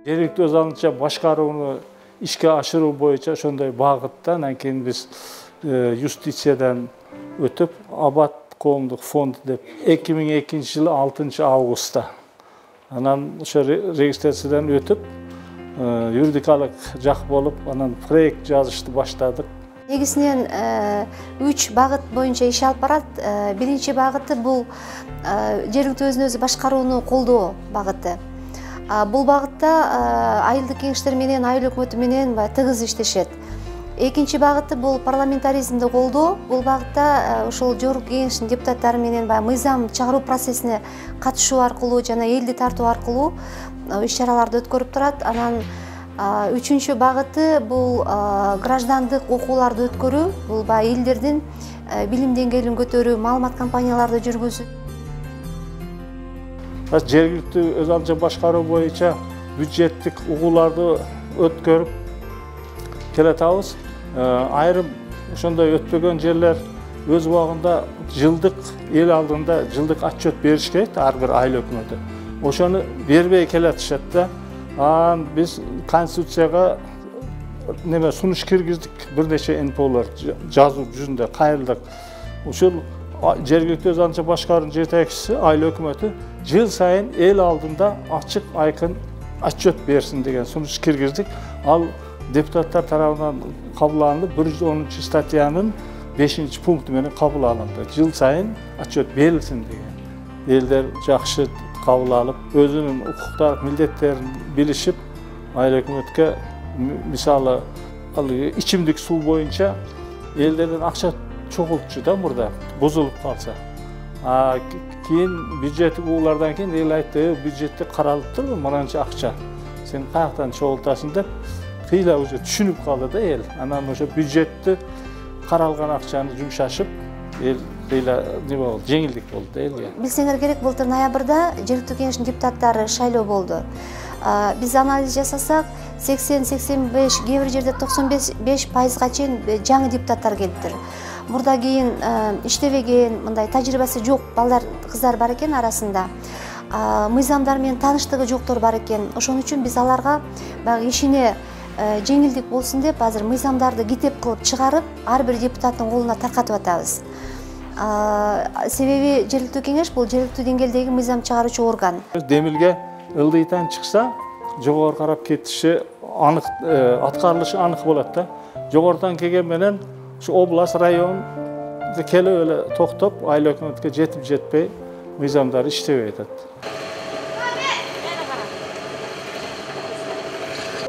Жергиликтүү өз алынча башкарууну ишке ашыруу боюнча ошондой багытта анан кийин биз юстициядан өтүп Абад коомдук фонд деп 2002-жылы 6-августта анан ошо регистрациядан өтүп юридикалык жак болуп анан проект жазышты баштадык. Негизинен 3 багыт боюнча иш алып барат. Биринчи багыты бул жергиликтүү өзүн өзү башкарууну колдоо багыты. Бул багытта айылдык кеңештер менен, айыл өкмөтү менен тыгыз иштешет. Экинчи багыты бул парламентаризмди колдоо. Бул багытта ошол жогорку кеңештин депутаттары менен мыйзам чыгаруу процессине катышуу аркылуу жана элди тартуу аркылуу иш-чараларды өткөрүп турат. Анан үчүнчү багыты бул граждандык окууларды өткөрүү, бул элдердин билим деңгээлин көтөрүү, маалымат кампанияларды жүргүзүү. Жергиликтүү өз алынча башкаруу боюнча бюджеттик угууларды өткөрүп келатабыз. Айрым ошондой өтпөгөн жерлер өз убагында жылдык эл алдында жылдык отчет бериш керек, ар бир айыл өкмөтү. Ошону бербей келатышат да. Биз конституцияга сунуш киргиздик, бир нече НПОлор жазуу жүзүндө кайрылдык. Ушул жергиликтүү өз алынча башкаруунун жетекчиси, айыл өкмөтү жыл сайын эл алдында ачык айкын отчет берсин деген сунуш киргиздик. Ал депутаттар тарабынан кабыл алынып, 110 статьянын 5 пункту менен кабыл алынды. Жыл сайын отчет берилсин деген. Элдер жакшы кабыл алып, өзүнүн укуктар, милдеттерин билишип, айыл өкмөткө мисалы ичимдик суу боюнча элдерден акча чогултчу да мурда бузулуп калса. Кийин бюджеттик угуулардан кийин эл айтты, бюджетте каралыптыр, мынанча акча. Сен каяктан чогултасың деп кыйла уже түшүнүп калды да эл. Анан ошо бюджетти каралган акчаны жумшашып, эл кыйла болду, жеңилдик болду да элге. Билсеңер керек, былтыр ноябрда жергиликтүү кеңештин депутаттары шайлоо болду. Биз анализ жасасак, 80-85, кээ бир жерде 95%га чейин жаңы депутаттар келиптир. Мурда кийин иштебеген, мындай тажрыйбасы жок балдар, кыздар бар экен арасында. Мыйзамдар менен тааныштыгы жоктор бар экен. Ошон үчүн биз аларга баягы ишине жеңилдик болсун деп азыр мыйзамдарды китеп кылып чыгарып, ар бир депутаттын колуна таркатып атабыз. Себеби жергиликтүү кеңеш бул жергиликтүү деңгээлдеги мыйзам чыгаруучу орган. Демилге ылдыйтан чыкса, жогору карап кетиши анык, аткарылышы анык болот да. Жогортан келген менен ушу область, район келип эле токтоп, айыл өкмөткө жетип жетпей мыйзамдар иштебей атат.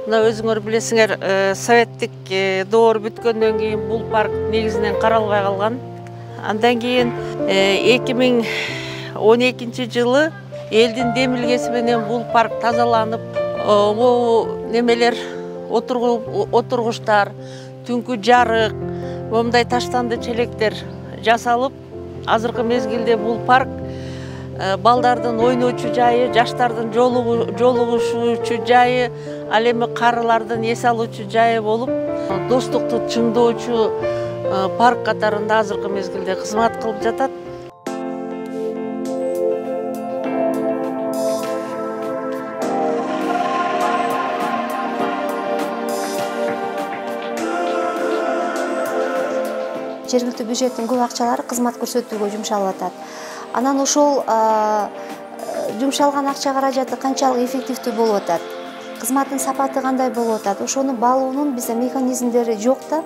Мына өзүңөр билесиңер, советтик доор бүткөндөн кийин бул парк негизинен каралбай калган. Андан кийин 2012-жылы элдин демилгеси менен бул парк тазаланып, немелер отургучтар, түнкү жарык, момундай таштанды челектер жасалып, азыркы мезгилде бул парк балдардын ойночу жайы, жаштардын жолугушуучу жайы, ал эми карылардын эс алуучу жайы болуп, достукту чыңдоочу парк катарында азыркы мезгилде кызмат кылып жатат. Жергиликтүү бюджеттин көп акчалары кызмат көрсөтүүгө жумшалып атат. Анан ошол жумшалган акча каражаты канчалык эффективдүү болуп атат, кызматтын сапаты кандай болуп атат, ошону баалоонун бизде механизмдери жок да.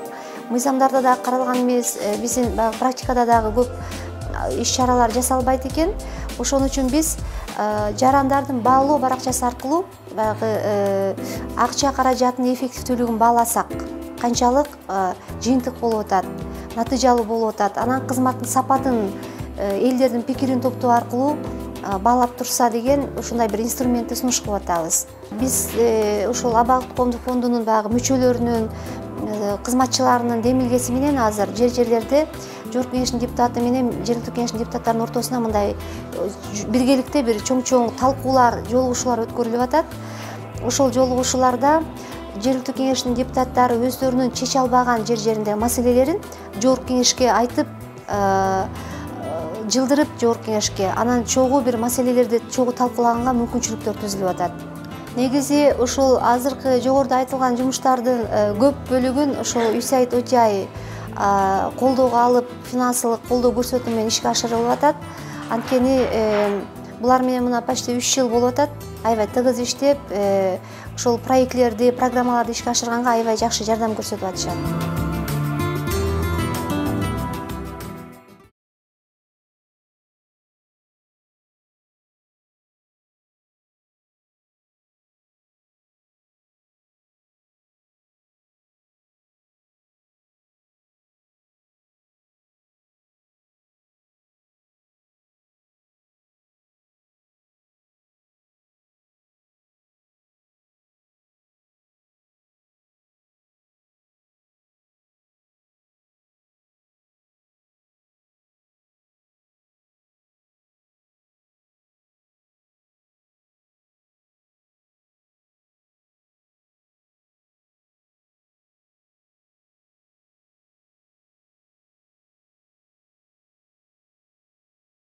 Мыйзамдарда да каралган эмес, биздин практикада дагы көп иш-чаралар жасалбайт экен. Ошон үчүн биз жарандардын баалоо баракчасы аркылуу баягы акча каражатынын эффективдүүлүгүн бааласак, канчалык жыйынтык болуп атат, натыйжалуу болуп атат, анан кызматтын сапатын элдердин пикирин топтоо аркылуу баалап турса деген ушундай бир инструментти сунуш кылып атабыз. Биз ошол Абад коомдук фондунун баягы мүчөлөрүнүн, кызматчыларынын демилгеси менен азыр жерлерде жогорку кеңештин депутаты менен жергиликтүү кеңештин депутаттарынын ортосуна мындай биргеликте бир чоң талкуулар, жолугушуулар өткөрүлүп атат. Ошол жолугушууларда жергиликтүү кеңештин депутаттары өздөрүнүн чече албаган жеринде маселелерин жогорку кеңешке айтып, жылдырып жогорку кеңешке, анан чогуу бир маселелерди чогуу талкуулаганга мүмкүнчүлүктөр түзүлүп атат. Негизи ушул азыркы жогоруда айтылган жумуштардын көп бөлүгүн ошол USAID ODI колдоого алып, финансылык колдоо көрсөтүү менен ишке ашырылып атат. Анткени булар менен мына почти 3 жыл болуп атат. Аябай тыгыз иштеп, ошол проектлерди, программаларды ишке ашырганга аябай жакшы жардам көрсөтүп атышат.